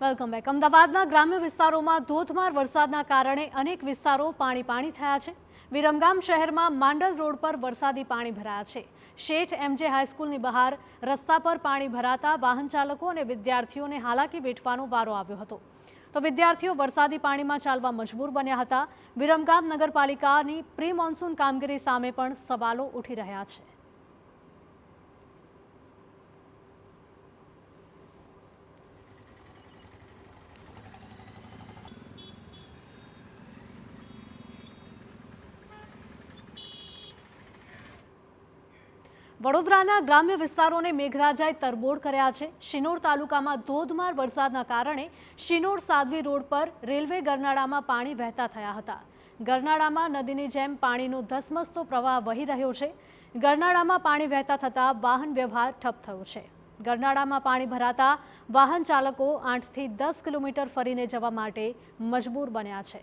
Welcome back. અમદાવાદના ગ્રામ્ય વિસ્તારોમાં ધોધમાર વરસાદના કારણે અનેક વિસ્તારો પાણી થયા છે। વિરમગામ શહેરમાં માંડલ રોડ પર વરસાદી પાણી ભરાયા છે। શેઠ એમજે હાઈસ્કૂલની બહાર રસ્તા પર પાણી ભરાતા વાહન ચાલકો અને વિદ્યાર્થીઓને હાલાકી વેઠવાનો વારો આવ્યો હતો। તો વિદ્યાર્થીઓ વરસાદી પાણીમાં ચાલવા મજબૂર બન્યા હતા। વિરમગામ નગરપાલિકાની પ્રી મોન્સૂન કામગીરી સામે પણ સવાલો ઉઠી રહ્યા છે। વડોદરાના ગ્રામ્ય વિસ્તારોને મેઘરાજાએ તરબોળ કર્યા છે। શિનોર તાલુકામાં ધોધમાર વરસાદના કારણે શિનોર સાધ્વી રોડ પર રેલવે ગરનાળામાં પાણી વહેતા થયા હતા। ગરનાળામાં નદીની જેમ પાણીનો ધસમસતો પ્રવાહ વહી રહ્યો છે। ગરનાળામાં પાણી વહેતા થતાં વાહન વ્યવહાર ઠપ થયો છે। ગરનાળામાં પાણી ભરાતા વાહન ચાલકો 8 થી 10 કિલોમીટર ફરીને જવા માટે મજબૂર બન્યા છે।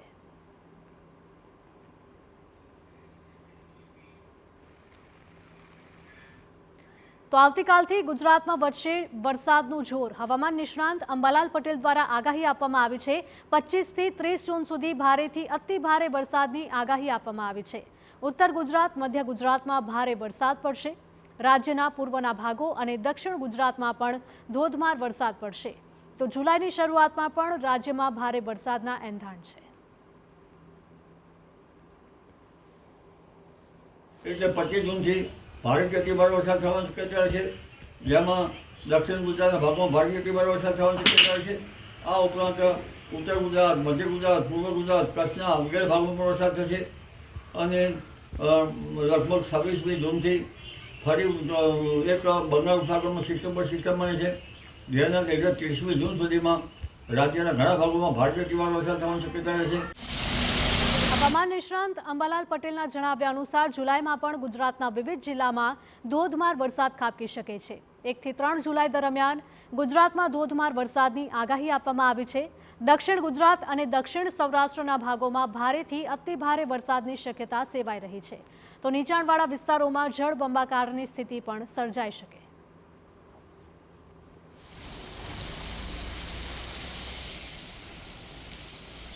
તો આવતીકાલથી ગુજરાતમાં વધશે વરસાદનું જોર। હવામાન નિષ્ણાંત અંબાલાલ પટેલ દ્વારા આગાહી આપવામાં આવી છે। 25 થી 30 જૂન સુધી ભારેથી અતિ ભારે વરસાદની આગાહી આપવામાં આવી છે। ઉત્તર ગુજરાત, મધ્ય ગુજરાતમાં ભારે વરસાદ પડશે। રાજ્યના પૂર્વના ભાગો અને દક્ષિણ ગુજરાતમાં પણ ધોધમાર વરસાદ પડશે। તો જુલાઈની શરૂઆતમાં પણ રાજ્યમાં ભારે વરસાદના એંધાણ છે। એટલે 25 જૂનથી ભારે અતિભારે વરસાદ થવાની શક્યતા છે, જેમાં દક્ષિણ ગુજરાતના ભાગમાં ભારે અતિભારે વરસાદ થવાની શક્યતા છે। આ ઉપરાંત ઉત્તર ગુજરાત, મધ્ય ગુજરાત, પૂર્વ ગુજરાત, કચ્છના વગેરે ભાગોમાં પણ વરસાદ થશે અને લગભગ 26મી જૂનથી ફરી એક બંગાળ ઉપસાગરમાં સિસ્ટમ બને છે, જેના લીધે 30મી જૂન સુધીમાં રાજ્યના ઘણા ભાગોમાં ભારે અતિભારે વરસાદ થવાની શક્યતા છે। હવામાન નિષ્ણાંત અંબાલાલ પટેલના જણાવ્યા અનુસાર જુલાઈમાં પણ ગુજરાતના વિવિધ જિલ્લામાં ધોધમાર વરસાદ ખાબકી શકે છે। 1 થી 3 જુલાઈ દરમિયાન ગુજરાતમાં ધોધમાર વરસાદની આગાહી આપવામાં આવી છે। દક્ષિણ ગુજરાત અને દક્ષિણ સૌરાષ્ટ્રના ભાગોમાં ભારેથી અતિ ભારે વરસાદની શક્યતા સેવાઈ રહી છે। તો નીચાણવાળા વિસ્તારોમાં જળબંબાકારની સ્થિતિ પણ સર્જાઈ શકે